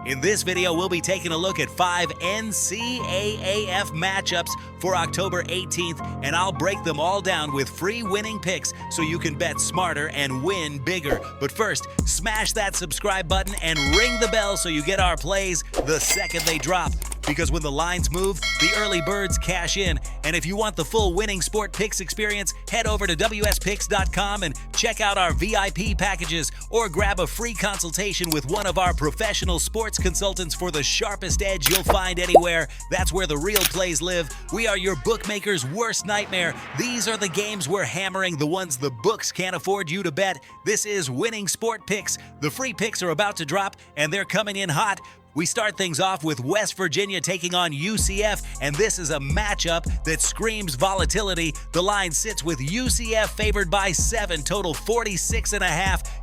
In this video, we'll be taking a look at 5 NCAAF matchups for October 18th, and I'll break them all down with free winning picks so you can bet smarter and win bigger. But first, smash that subscribe button and ring the bell so you get our plays the second they drop. Because when the lines move, the early birds cash in. And if you want the full winning sport picks experience, head over to wspicks.com and check out our VIP packages, or grab a free consultation with one of our professional sports consultants for the sharpest edge you'll find anywhere. That's where the real plays live. We are your bookmaker's worst nightmare. These are the games we're hammering, the ones the books can't afford you to bet. This is Winning Sport Picks. The free picks are about to drop, and they're coming in hot. We start things off with West Virginia taking on UCF, and this is a matchup that screams volatility. The line sits with UCF favored by 7, total 46.5.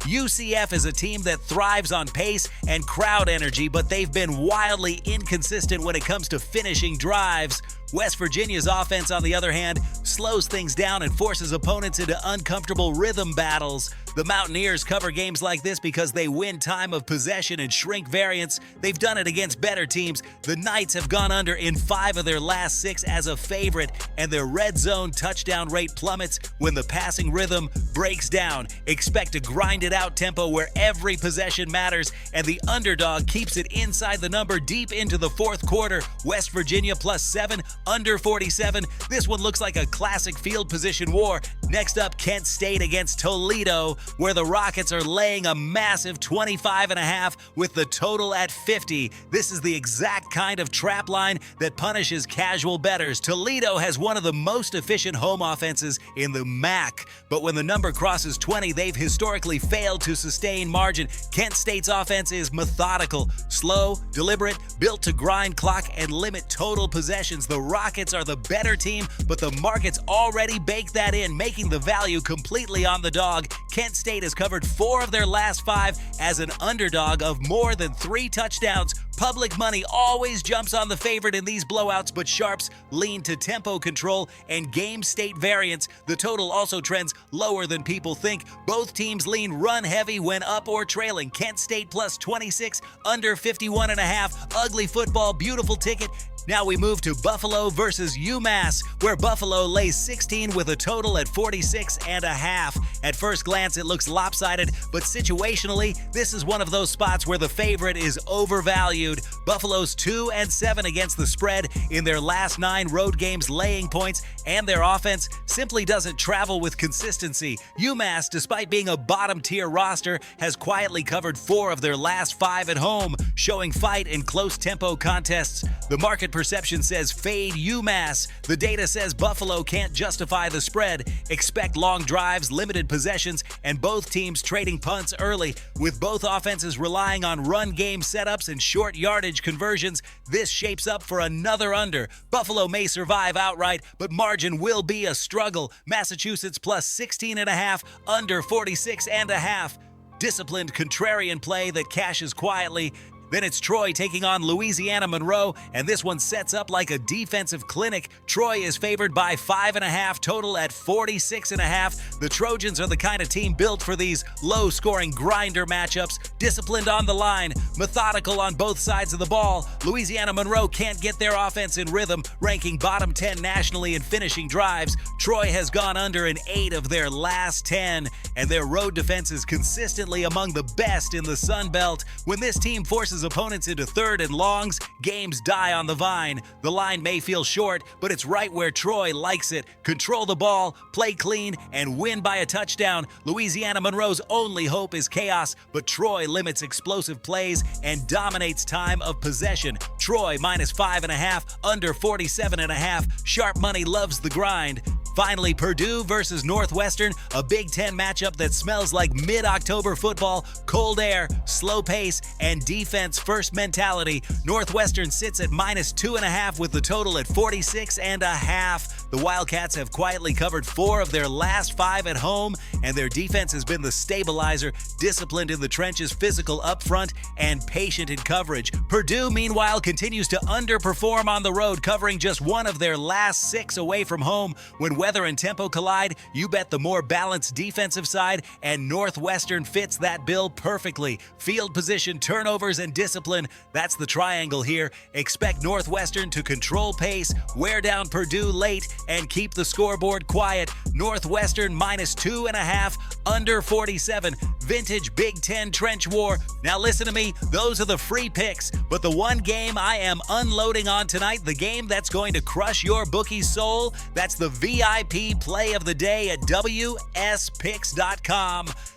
UCF is a team that thrives on pace and crowd energy, but they've been wildly inconsistent when it comes to finishing drives. West Virginia's offense, on the other hand, slows things down and forces opponents into uncomfortable rhythm battles. The Mountaineers cover games like this because they win time of possession and shrink variance. They've done it against better teams. The Knights have gone under in 5 of their last 6 as a favorite, and their red zone touchdown rate plummets when the passing rhythm breaks down. Expect a grinded-out tempo where every possession matters, and the underdog keeps it inside the number deep into the fourth quarter. West Virginia plus 7, under 47. This one looks like a classic field position war. Next up, Kent State against Toledo, where the Rockets are laying a massive 25.5 with the total at 50. This is the exact kind of trap line that punishes casual bettors. Toledo has one of the most efficient home offenses in the MAC, but when the number crosses 20, they've historically failed to sustain margin. Kent State's offense is methodical, slow, deliberate, built to grind clock and limit total possessions. The Rockets are the better team, but the market's already baked that in, making the value completely on the dog. Kent State has covered 4 of their last 5 as an underdog of more than 3 touchdowns. Public money always jumps on the favorite in these blowouts, but sharps lean to tempo control and game state variance. The total also trends lower than people think. Both teams lean run heavy when up or trailing. Kent State plus 26, under 51.5. Ugly football, beautiful ticket. Now we move to Buffalo versus UMass, where Buffalo lays 16 with a total at 46.5. At first glance, it looks lopsided, but situationally, this is one of those spots where the favorite is overvalued. Buffalo's 2-7 against the spread in their last 9 road games, laying points, and their offense simply doesn't travel with consistency. UMass, despite being a bottom-tier roster, has quietly covered 4 of their last 5 at home, showing fight in close tempo contests. The market perception says fade UMass. The data says Buffalo can't justify the spread. Expect long drives, limited possessions, and both teams trading punts early. With both offenses relying on run game setups and short yardage conversions, this shapes up for another under. Buffalo may survive outright, but margin will be a struggle. Massachusetts plus 16.5, under 46.5. Disciplined contrarian play that cashes quietly. Then it's Troy taking on Louisiana-Monroe, and this one sets up like a defensive clinic. Troy is favored by 5.5, total at 46.5. The Trojans are the kind of team built for these low-scoring grinder matchups. Disciplined on the line, methodical on both sides of the ball. Louisiana-Monroe can't get their offense in rhythm, ranking bottom 10 nationally in finishing drives. Troy has gone under in 8 of their last 10, and their road defense is consistently among the best in the Sun Belt. When this team forces opponents into 3rd and longs, games die on the vine. The line may feel short, but it's right where Troy likes it. Control the ball, play clean, and win by a touchdown. Louisiana-Monroe's only hope is chaos, but Troy limits explosive plays and dominates time of possession. Troy minus 5.5, under 47.5. Sharp money loves the grind. Finally, Purdue versus Northwestern, a Big Ten matchup that smells like mid-October football, cold air, slow pace, and defense-first mentality. Northwestern sits at minus 2.5 with the total at 46.5. The Wildcats have quietly covered 4 of their last 5 at home, and their defense has been the stabilizer, disciplined in the trenches, physical up front, and patient in coverage. Purdue, meanwhile, continues to underperform on the road, covering just 1 of their last 6 away from home. When weather and tempo collide, you bet the more balanced defensive side, and Northwestern fits that bill perfectly. Field position, turnovers, and discipline, that's the triangle here. Expect Northwestern to control pace, wear down Purdue late, and keep the scoreboard quiet. Northwestern -2.5, under 47. Vintage Big Ten trench war. Now listen to me, those are the free picks, but the one game I am unloading on tonight, the game that's going to crush your bookie's soul, that's the VIP play of the day at WSPicks.com.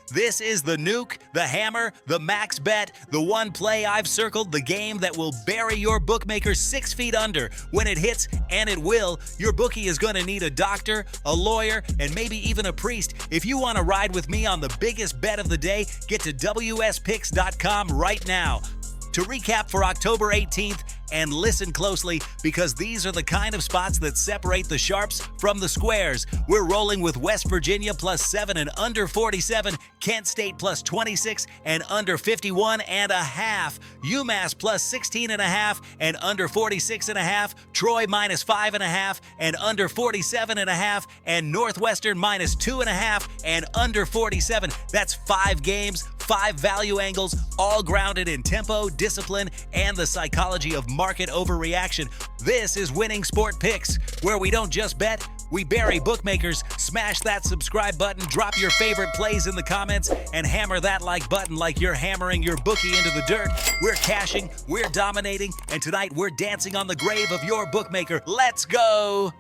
This is the nuke, the hammer, the max bet, the one play I've circled, the game that will bury your bookmaker 6 feet under. When it hits, and it will, your bookie is going to need a doctor, a lawyer, and maybe even a priest. If you want to ride with me on the biggest bet of the day, get to WSPicks.com right now. To recap for October 18th, and listen closely because these are the kind of spots that separate the sharps from the squares. We're rolling with West Virginia +7 and under 47, Kent State +26 and under 51.5, UMass +16.5 and under 46.5, Troy -5.5 and under 47.5, and Northwestern -2.5 and under 47. That's 5 games, 5 value angles, all grounded in tempo, discipline, and the psychology of market overreaction. This is Winning Sport Picks, where we don't just bet, we bury bookmakers. Smash that subscribe button, drop your favorite plays in the comments, and hammer that like button like you're hammering your bookie into the dirt. We're cashing, we're dominating, and tonight we're dancing on the grave of your bookmaker. Let's go!